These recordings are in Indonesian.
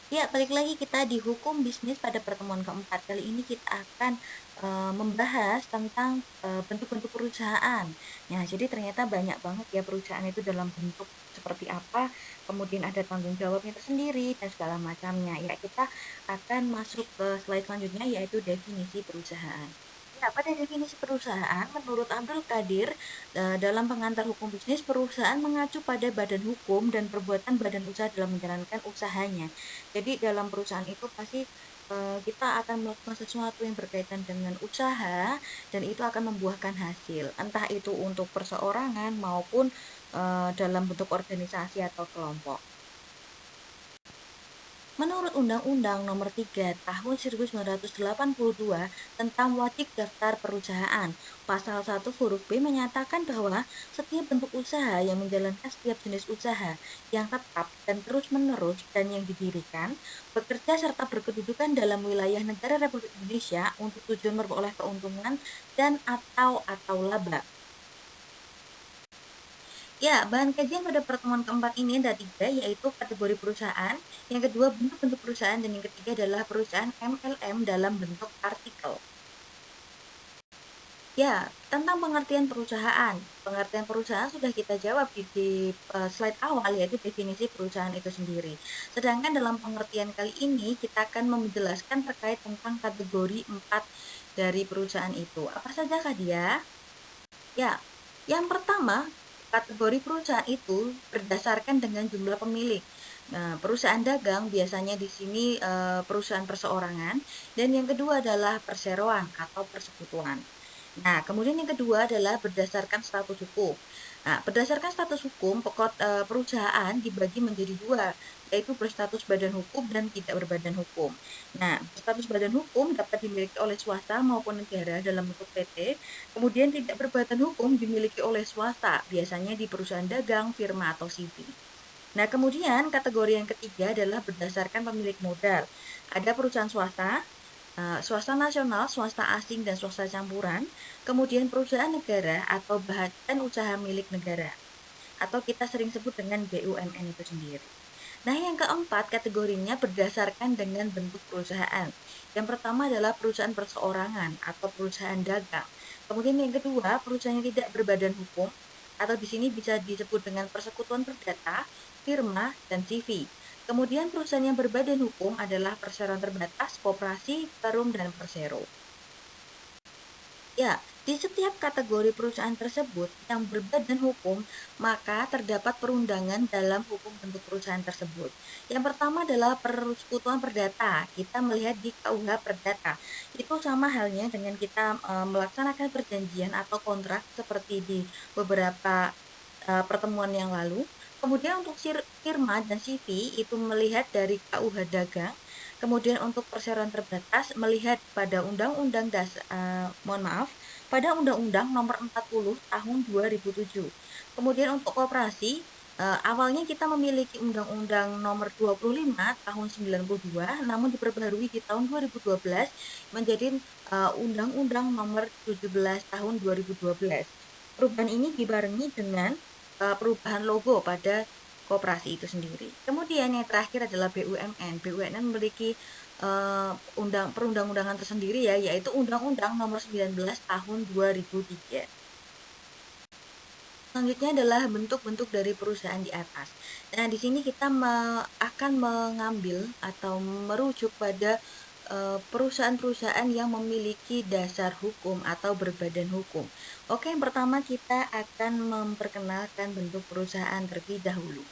Ya, balik lagi kita di hukum bisnis pada pertemuan keempat. Kali ini kita akan membahas tentang bentuk-bentuk perusahaan. Nah, jadi ternyata banyak banget ya perusahaan itu dalam bentuk seperti apa, kemudian ada tanggung jawabnya tersendiri dan segala macamnya. Ya, kita akan masuk ke slide selanjutnya yaitu definisi perusahaan. Ya, pada definisi perusahaan, menurut Abdul Qadir, dalam pengantar hukum bisnis, perusahaan mengacu pada badan hukum dan perbuatan badan usaha dalam menjalankan usahanya. Jadi dalam perusahaan itu pasti kita akan melakukan sesuatu yang berkaitan dengan usaha dan itu akan membuahkan hasil. Entah itu untuk perseorangan maupun dalam bentuk organisasi atau kelompok. Menurut Undang-Undang Nomor 3 Tahun 1982 tentang Wajib Daftar Perusahaan, Pasal 1 huruf B menyatakan bahwa setiap bentuk usaha yang menjalankan setiap jenis usaha yang tetap dan terus-menerus dan yang didirikan, bekerja serta berkedudukan dalam wilayah negara Republik Indonesia untuk tujuan memperoleh keuntungan dan atau laba. Ya, bahan kajian pada pertemuan keempat ini ada tiga, yaitu kategori perusahaan, yang kedua bentuk-bentuk perusahaan, dan yang ketiga adalah perusahaan MLM dalam bentuk artikel. Ya, tentang pengertian perusahaan. Pengertian perusahaan sudah kita jawab di slide awal, yaitu definisi perusahaan itu sendiri. Sedangkan dalam pengertian kali ini, kita akan menjelaskan terkait tentang kategori 4 dari perusahaan itu. Apa saja kah dia? Ya, yang pertama, kategori perusahaan itu berdasarkan dengan jumlah pemilik. Nah, perusahaan dagang biasanya di sini perusahaan perseorangan, dan yang kedua adalah perseroan atau persekutuan. Nah, kemudian yang kedua adalah berdasarkan status hukum. Nah, berdasarkan status hukum, perusahaan dibagi menjadi dua, yaitu berstatus badan hukum dan tidak berbadan hukum. Nah, berstatus badan hukum dapat dimiliki oleh swasta maupun negara dalam bentuk PT, kemudian tidak berbadan hukum dimiliki oleh swasta, biasanya di perusahaan dagang, firma, atau CV. Nah, kemudian kategori yang ketiga adalah berdasarkan pemilik modal. Ada perusahaan swasta, swasta nasional, swasta asing, dan swasta campuran, kemudian perusahaan negara atau badan usaha milik negara, atau kita sering sebut dengan BUMN itu sendiri. Nah, yang keempat kategorinya berdasarkan dengan bentuk perusahaan. Yang pertama adalah perusahaan perseorangan atau perusahaan dagang. Kemudian yang kedua, perusahaan yang tidak berbadan hukum atau di sini bisa disebut dengan persekutuan perdata, firma, dan CV. Kemudian perusahaan yang berbadan hukum adalah perseroan terbatas, koperasi, perum, dan persero. Ya, di setiap kategori perusahaan tersebut yang berbadan hukum, maka terdapat perundangan dalam hukum bentuk perusahaan tersebut. Yang pertama adalah persekutuan perdata. Kita melihat di KUH Perdata. Itu sama halnya dengan kita melaksanakan perjanjian atau kontrak seperti di beberapa pertemuan yang lalu. Kemudian untuk firma dan CV itu melihat dari KUH Dagang. Kemudian untuk perseroan terbatas melihat pada Undang-Undang mohon maaf, pada Undang-Undang Nomor 40 Tahun 2007. Kemudian untuk koperasi, awalnya kita memiliki Undang-Undang Nomor 25 Tahun 92, namun diperbaharui di tahun 2012 menjadi Undang-Undang Nomor 17 Tahun 2012. Perubahan ini dibarengi dengan perubahan logo pada koperasi itu sendiri. Kemudian yang terakhir adalah BUMN. BUMN memiliki perundang-undangan tersendiri ya, yaitu Undang-Undang Nomor 19 Tahun 2003. Selanjutnya adalah bentuk-bentuk dari perusahaan di atas. Nah, di sini kita akan mengambil atau merujuk pada perusahaan-perusahaan yang memiliki dasar hukum atau berbadan hukum. Oke, yang pertama kita akan memperkenalkan bentuk perusahaan terlebih dahulu.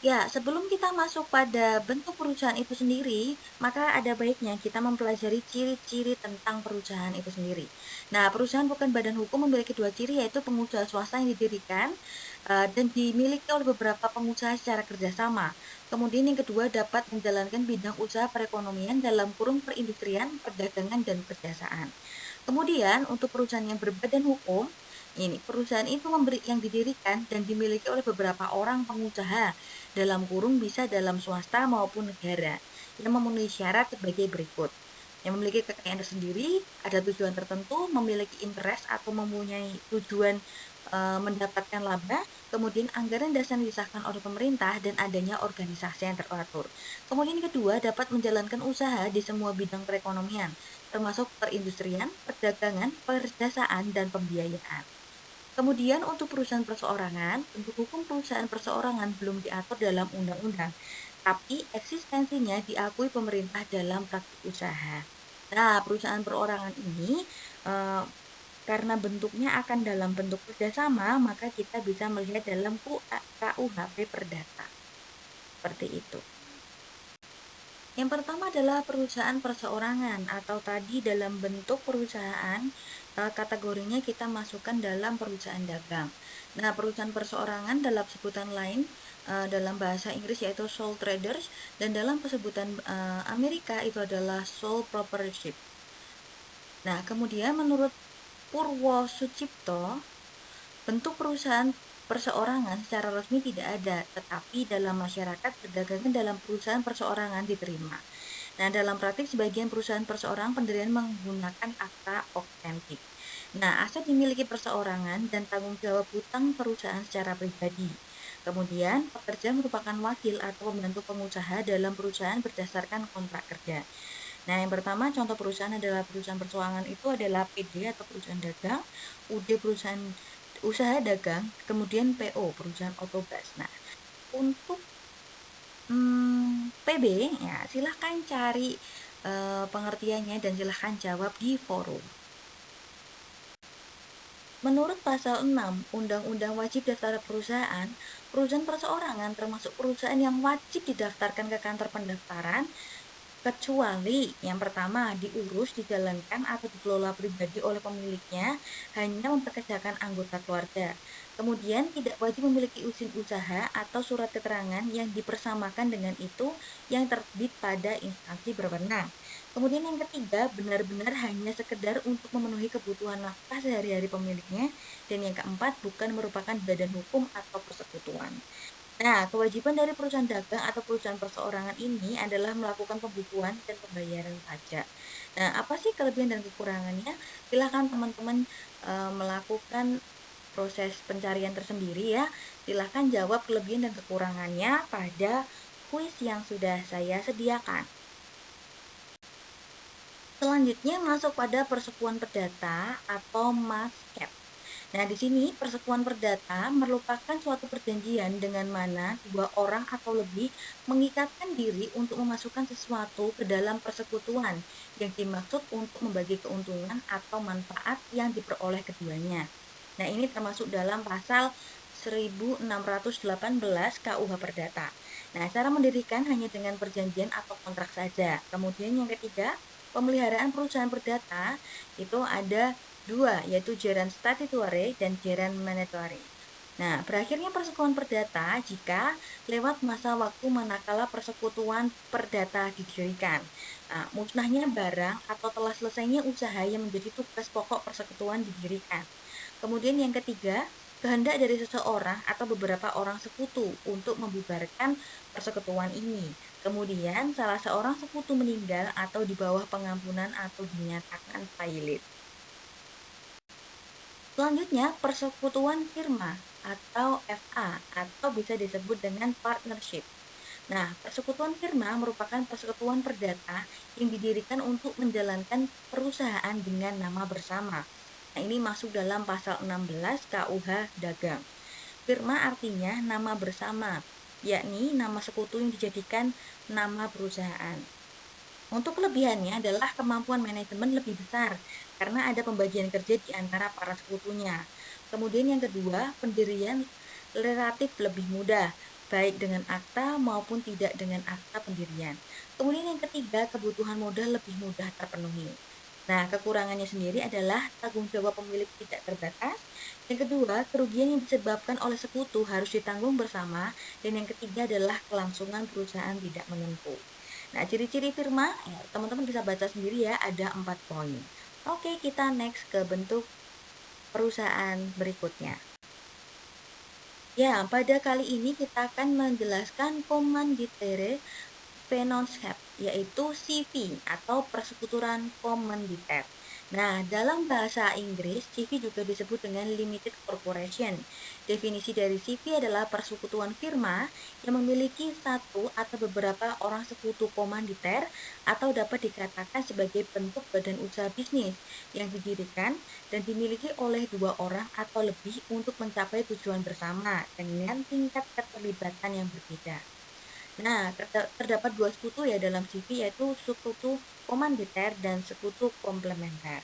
Ya, sebelum kita masuk pada bentuk perusahaan itu sendiri, maka ada baiknya kita mempelajari ciri-ciri tentang perusahaan itu sendiri. Nah, perusahaan bukan badan hukum memiliki dua ciri, yaitu pengusaha swasta yang didirikan dan dimiliki oleh beberapa pengusaha secara kerjasama. Kemudian yang kedua dapat menjalankan bidang usaha perekonomian dalam kurung perindustrian, perdagangan, dan perjasaan. Kemudian untuk perusahaan yang berbadan hukum, ini perusahaan itu yang didirikan dan dimiliki oleh beberapa orang pengusaha dalam kurung bisa dalam swasta maupun negara yang memenuhi syarat sebagai berikut. Yang memiliki kekayaan tersendiri, ada tujuan tertentu, memiliki interest atau mempunyai tujuan mendapatkan laba, kemudian anggaran dasar yang disahkan oleh pemerintah, dan adanya organisasi yang teratur. Kemudian kedua, dapat menjalankan usaha di semua bidang perekonomian, termasuk perindustrian, perdagangan, perdesaan, dan pembiayaan. Kemudian untuk perusahaan perseorangan, bentuk hukum perusahaan perseorangan belum diatur dalam undang-undang, tapi eksistensinya diakui pemerintah dalam praktik usaha. Nah, perusahaan perorangan ini eh, karena bentuknya akan dalam bentuk kerjasama, maka kita bisa melihat dalam KUHP Perdata. Seperti itu. Yang pertama adalah perusahaan perseorangan atau tadi dalam bentuk perusahaan, kategorinya kita masukkan dalam perusahaan dagang. Nah, perusahaan perseorangan dalam sebutan lain dalam bahasa Inggris yaitu sole traders, dan dalam sebutan Amerika itu adalah sole proprietorship. Nah, kemudian menurut Purwo Sucipto, bentuk perusahaan perseorangan secara resmi tidak ada, tetapi dalam masyarakat perdagangan dalam perusahaan perseorangan diterima. Nah, dalam praktik sebagian perusahaan perseorangan pendirian menggunakan akta otentik. Nah, aset dimiliki perseorangan dan tanggung jawab hutang perusahaan secara pribadi. Kemudian, pekerja merupakan wakil atau membantu pengusaha dalam perusahaan berdasarkan kontrak kerja. Nah, yang pertama contoh perusahaan adalah perusahaan perseorangan itu adalah PD atau perusahaan dagang, UD perusahaan usaha dagang, kemudian PO perusahaan otobas. Nah, untuk PB ya silahkan cari pengertiannya dan silahkan jawab di forum. Menurut pasal 6 Undang-Undang Wajib Daftar Perusahaan, perusahaan perseorangan termasuk perusahaan yang wajib didaftarkan ke kantor pendaftaran kecuali yang pertama diurus, dijalankan, atau dikelola pribadi oleh pemiliknya hanya mempekerjakan anggota keluarga. Kemudian tidak wajib memiliki izin usaha atau surat keterangan yang dipersamakan dengan itu yang terbit pada instansi berwenang. Kemudian yang ketiga, benar-benar hanya sekedar untuk memenuhi kebutuhan nafkah sehari-hari pemiliknya. Dan yang keempat, bukan merupakan badan hukum atau persekutuan. Nah, kewajiban dari perusahaan dagang atau perusahaan perseorangan ini adalah melakukan pembukuan dan pembayaran pajak. Nah, apa sih kelebihan dan kekurangannya? Silahkan teman-teman melakukan proses pencarian tersendiri ya. Silahkan jawab kelebihan dan kekurangannya pada kuis yang sudah saya sediakan. Selanjutnya masuk pada persekutuan perdata atau MASCAP. Nah, di sini persekutuan perdata merupakan suatu perjanjian dengan mana dua orang atau lebih mengikatkan diri untuk memasukkan sesuatu ke dalam persekutuan yang dimaksud untuk membagi keuntungan atau manfaat yang diperoleh keduanya. Nah, ini termasuk dalam pasal 1618 KUH Perdata. Nah, cara mendirikan hanya dengan perjanjian atau kontrak saja. Kemudian yang ketiga, pemeliharaan perusahaan perdata itu ada dua, yaitu jaran statutory dan jaran mandatory. Nah, berakhirnya persekutuan perdata jika lewat masa waktu manakala persekutuan perdata didirikan. Nah, musnahnya barang atau telah selesainya usaha yang menjadi tugas pokok persekutuan didirikan. Kemudian yang ketiga, kehendak dari seseorang atau beberapa orang sekutu untuk membubarkan persekutuan ini. Kemudian salah seorang sekutu meninggal atau di bawah pengampunan atau dinyatakan pailit. Selanjutnya, persekutuan firma atau FA atau bisa disebut dengan partnership. Nah, persekutuan firma merupakan persekutuan perdata yang didirikan untuk menjalankan perusahaan dengan nama bersama. Nah, ini masuk dalam pasal 16 KUH Dagang. Firma artinya nama bersama, yakni nama sekutu yang dijadikan nama perusahaan. Untuk kelebihannya adalah kemampuan manajemen lebih besar karena ada pembagian kerja di antara para sekutunya. Kemudian yang kedua, pendirian relatif lebih mudah, baik dengan akta maupun tidak dengan akta pendirian. Kemudian yang ketiga, kebutuhan modal lebih mudah terpenuhi. Nah, kekurangannya sendiri adalah tanggung jawab pemilik tidak terbatas. Yang kedua, kerugian yang disebabkan oleh sekutu harus ditanggung bersama. Dan yang ketiga adalah kelangsungan perusahaan tidak menentu. Nah, ciri-ciri firma, ya, teman-teman bisa baca sendiri ya, ada 4 poin. Oke, kita next ke bentuk perusahaan berikutnya. Ya, pada kali ini kita akan menjelaskan Komanditire Verenskap, yaitu CV atau Persekutuan Komanditer. Nah, dalam bahasa Inggris, CV juga disebut dengan limited corporation. Definisi dari CV adalah persekutuan firma yang memiliki satu atau beberapa orang sekutu komanditer atau dapat dikatakan sebagai bentuk badan usaha bisnis yang didirikan dan dimiliki oleh dua orang atau lebih untuk mencapai tujuan bersama dengan tingkat keterlibatan yang berbeda. Nah, terdapat dua sekutu ya dalam CV, yaitu sekutu komanditer dan sekutu komplementer.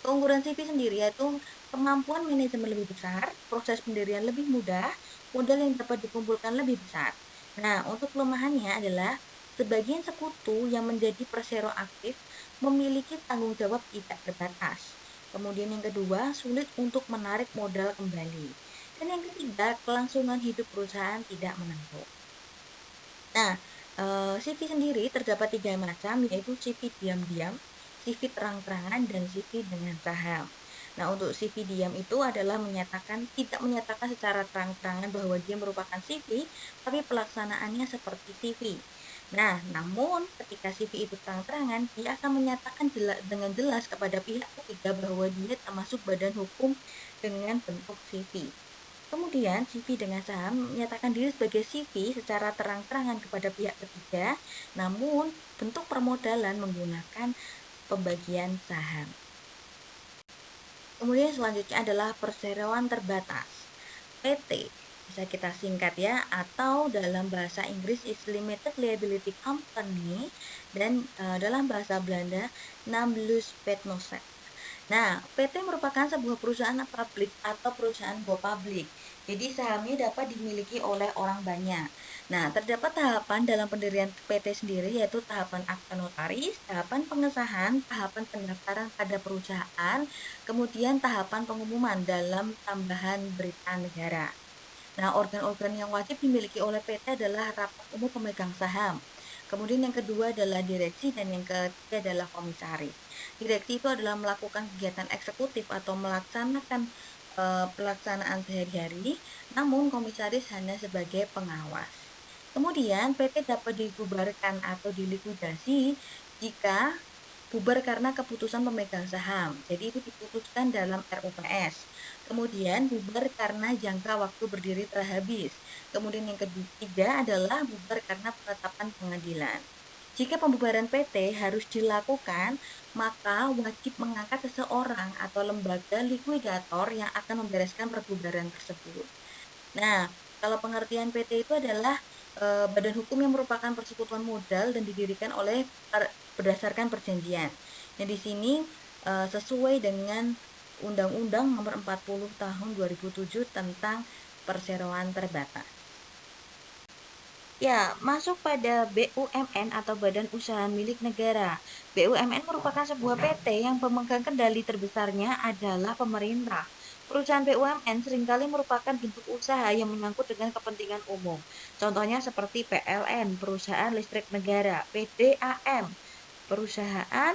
Keunggulan CV sendiri yaitu kemampuan manajemen lebih besar, proses pendirian lebih mudah, modal yang dapat dikumpulkan lebih besar. Nah, untuk kelemahannya adalah sebagian sekutu yang menjadi persero aktif memiliki tanggung jawab tidak terbatas. Kemudian yang kedua, sulit untuk menarik modal kembali. Dan yang ketiga, kelangsungan hidup perusahaan tidak menentu. Nah, CV sendiri terdapat tiga macam, yaitu CV diam-diam, CV terang-terangan, dan CV dengan saham. Nah, untuk CV diam itu adalah tidak menyatakan secara terang-terangan bahwa dia merupakan CV, tapi pelaksanaannya seperti CV. Nah, namun ketika CV itu terang-terangan, dia akan menyatakan dengan jelas kepada pihak ketiga bahwa dia termasuk badan hukum dengan bentuk CV. Kemudian, CV dengan saham menyatakan diri sebagai CV secara terang-terangan kepada pihak ketiga, namun bentuk permodalan menggunakan pembagian saham. Kemudian selanjutnya adalah perseroan terbatas. PT bisa kita singkat ya, atau dalam bahasa Inggris is Limited Liability Company, dan dalam bahasa Belanda Namluspetnoset. Nah, PT merupakan sebuah perusahaan publik atau perusahaan go public. Jadi sahamnya dapat dimiliki oleh orang banyak. Nah, terdapat tahapan dalam pendirian PT sendiri, yaitu tahapan akta notaris, tahapan pengesahan, tahapan pendaftaran pada perusahaan, kemudian tahapan pengumuman dalam tambahan berita negara. Nah, organ-organ yang wajib dimiliki oleh PT adalah rapat umum pemegang saham. Kemudian yang kedua adalah direksi, dan yang ketiga adalah komisaris. Direksi itu adalah melakukan kegiatan eksekutif atau melaksanakan pelaksanaan sehari-hari, namun komisaris hanya sebagai pengawas. Kemudian PT dapat dibubarkan atau dilikuidasi jika bubar karena keputusan pemegang saham. Jadi itu diputuskan dalam RUPS. Kemudian bubar karena jangka waktu berdiri telah habis. Kemudian yang ketiga adalah bubar karena penetapan pengadilan. Jika pembubaran PT harus dilakukan, maka wajib mengangkat seseorang atau lembaga likuidator yang akan membereskan perbubaran tersebut. Nah, kalau pengertian PT itu adalah badan hukum yang merupakan persekutuan modal dan didirikan oleh berdasarkan perjanjian. Nah, di sini sesuai dengan Undang-Undang Nomor 40 Tahun 2007 tentang perseroan terbatas. Ya, masuk pada BUMN atau Badan Usaha Milik Negara. BUMN merupakan sebuah PT yang pemegang kendali terbesarnya adalah pemerintah. Perusahaan BUMN seringkali merupakan bentuk usaha yang menyangkut dengan kepentingan umum. Contohnya seperti PLN, Perusahaan Listrik Negara, PDAM, Perusahaan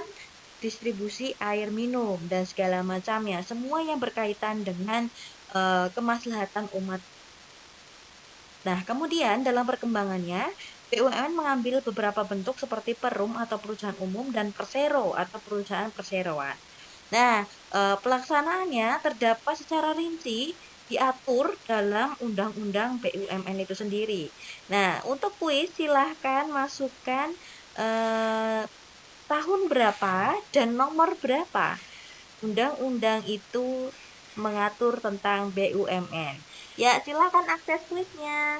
Distribusi Air Minum, dan segala macamnya. Semua yang berkaitan dengan kemaslahatan umat. Nah, kemudian dalam perkembangannya, BUMN mengambil beberapa bentuk seperti perum atau perusahaan umum dan persero atau perusahaan perseroan. Nah, pelaksanaannya terdapat secara rinci diatur dalam Undang-Undang BUMN itu sendiri. Nah, untuk kuis silahkan masukkan tahun berapa dan nomor berapa undang-undang itu mengatur tentang BUMN. Ya, silakan akses kuisnya.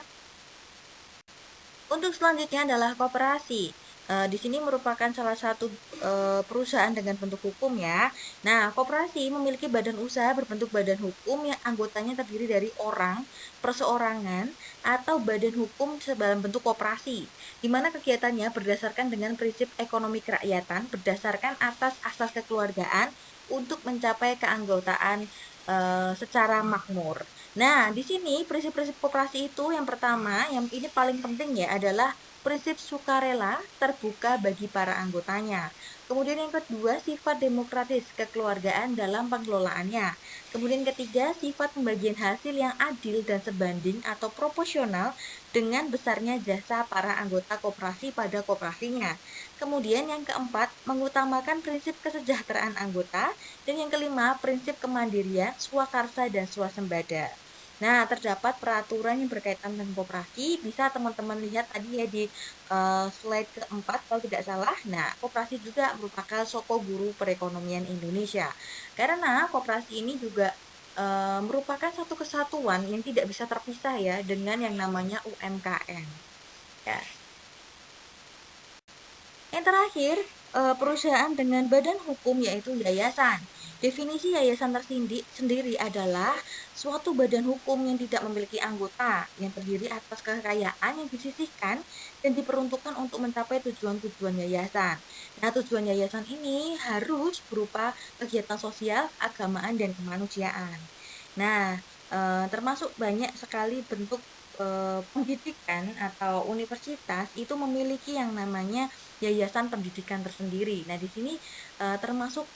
Untuk selanjutnya adalah koperasi. Di sini merupakan salah satu perusahaan dengan bentuk hukum ya. Nah, koperasi memiliki badan usaha berbentuk badan hukum yang anggotanya terdiri dari orang, perseorangan, atau badan hukum dalam bentuk koperasi, di mana kegiatannya berdasarkan dengan prinsip ekonomi kerakyatan berdasarkan asas-asas kekeluargaan untuk mencapai keanggotaan secara makmur. Nah, di sini prinsip-prinsip koperasi itu yang pertama, yang ini paling penting ya, adalah prinsip sukarela terbuka bagi para anggotanya. Kemudian yang kedua, sifat demokratis kekeluargaan dalam pengelolaannya. Kemudian ketiga, sifat pembagian hasil yang adil dan sebanding atau proporsional dengan besarnya jasa para anggota koperasi pada koperasinya. Kemudian yang keempat, mengutamakan prinsip kesejahteraan anggota. Dan yang kelima, prinsip kemandirian, swakarsa, dan swasembada. Nah, terdapat peraturan yang berkaitan dengan koperasi, bisa teman-teman lihat tadi ya di slide keempat kalau tidak salah. Nah, koperasi juga merupakan soko guru perekonomian Indonesia. Karena koperasi ini juga merupakan satu kesatuan yang tidak bisa terpisah ya dengan yang namanya UMKM. Ya. Yang terakhir, perusahaan dengan badan hukum yaitu yayasan. Definisi yayasan sendiri adalah suatu badan hukum yang tidak memiliki anggota, yang terdiri atas kekayaan yang disisihkan dan diperuntukkan untuk mencapai tujuan-tujuan yayasan. Nah, tujuan yayasan ini harus berupa kegiatan sosial, keagamaan, dan kemanusiaan. Nah, termasuk banyak sekali bentuk pendidikan atau universitas itu memiliki yang namanya yayasan pendidikan tersendiri. Nah, di sini termasuk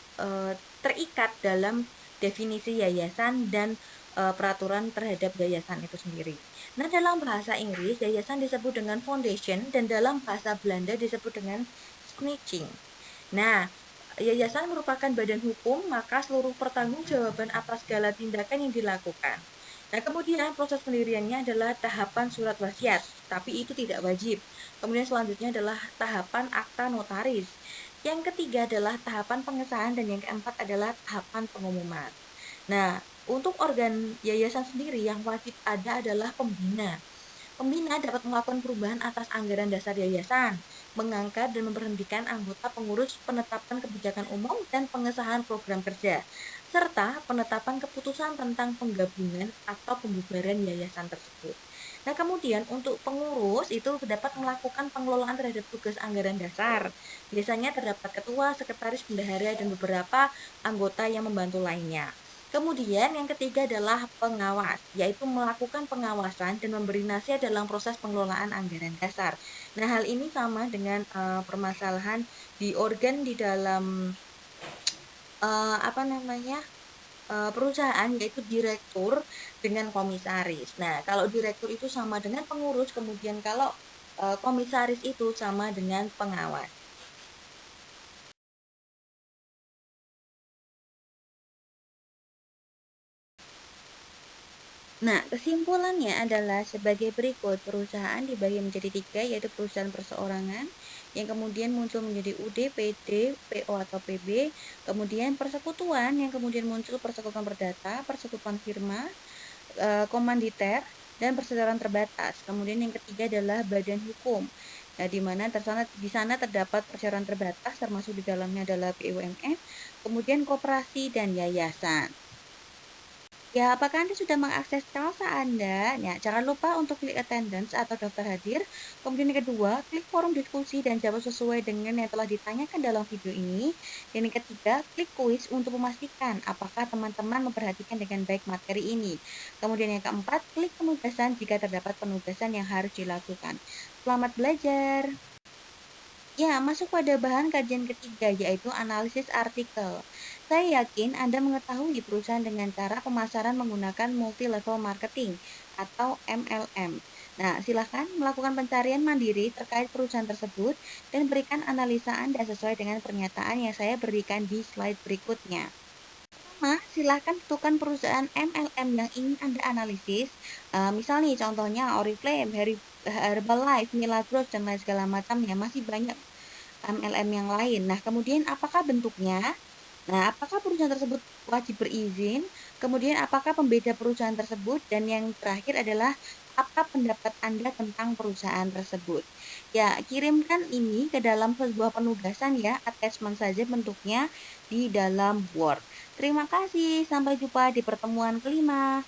terikat dalam definisi yayasan dan peraturan terhadap yayasan itu sendiri. Nah, dalam bahasa Inggris, yayasan disebut dengan foundation dan dalam bahasa Belanda disebut dengan stichting. Nah, yayasan merupakan badan hukum, maka seluruh pertanggungjawaban atas segala tindakan yang dilakukan. Nah, kemudian proses pendiriannya adalah tahapan surat wasiat, tapi itu tidak wajib. Kemudian selanjutnya adalah tahapan akta notaris. Yang ketiga adalah tahapan pengesahan dan yang keempat adalah tahapan pengumuman. Nah, untuk organ yayasan sendiri yang wajib ada adalah pembina. Pembina dapat melakukan perubahan atas anggaran dasar yayasan, mengangkat dan memberhentikan anggota pengurus, penetapan kebijakan umum dan pengesahan program kerja, serta penetapan keputusan tentang penggabungan atau pembubaran yayasan tersebut. Nah, kemudian untuk pengurus itu dapat melakukan pengelolaan terhadap tugas anggaran dasar. Biasanya terdapat ketua, sekretaris, bendahara, dan beberapa anggota yang membantu lainnya. Kemudian yang ketiga adalah pengawas, yaitu melakukan pengawasan dan memberi nasihat dalam proses pengelolaan anggaran dasar. Nah, hal ini sama dengan permasalahan di organ di dalam apa namanya perusahaan, yaitu direktur dengan komisaris. Nah, kalau direktur itu sama dengan pengurus, kemudian kalau komisaris itu sama dengan pengawas. Nah, kesimpulannya adalah sebagai berikut, perusahaan dibagi menjadi tiga, yaitu perusahaan perseorangan, yang kemudian muncul menjadi UD, PD, PO atau PB, kemudian persekutuan, yang kemudian muncul persekutuan perdata, persekutuan firma, komanditer, dan perseroan terbatas. Kemudian yang ketiga adalah badan hukum. Nah, di sana terdapat perseroan terbatas, termasuk di dalamnya adalah BUMN, kemudian koperasi dan yayasan. Ya, apakah Anda sudah mengakses Telsa Anda? Ya, jangan lupa untuk klik attendance atau daftar hadir. Kemudian yang kedua, klik forum diskusi dan jawab sesuai dengan yang telah ditanyakan dalam video ini. Dan yang ketiga, klik kuis untuk memastikan apakah teman-teman memperhatikan dengan baik materi ini. Kemudian yang keempat, klik penugasan jika terdapat penugasan yang harus dilakukan. Selamat belajar! Ya, masuk pada bahan kajian ketiga, yaitu analisis artikel. Saya yakin Anda mengetahui perusahaan dengan cara pemasaran menggunakan multi-level marketing atau MLM. Nah, silakan melakukan pencarian mandiri terkait perusahaan tersebut dan berikan analisa Anda sesuai dengan pernyataan yang saya berikan di slide berikutnya. Pertama, silakan tentukan perusahaan MLM yang ingin Anda analisis. Misal nih, contohnya Oriflame, Herbalife, Milagros, dan lain segala macamnya. Masih banyak MLM yang lain. Nah, kemudian apakah bentuknya? Nah, apakah perusahaan tersebut wajib berizin? Kemudian apakah pembeda perusahaan tersebut? Dan yang terakhir adalah apa pendapat Anda tentang perusahaan tersebut? Ya, kirimkan ini ke dalam sebuah penugasan ya, attachment saja bentuknya di dalam Word. Terima kasih, sampai jumpa di pertemuan kelima.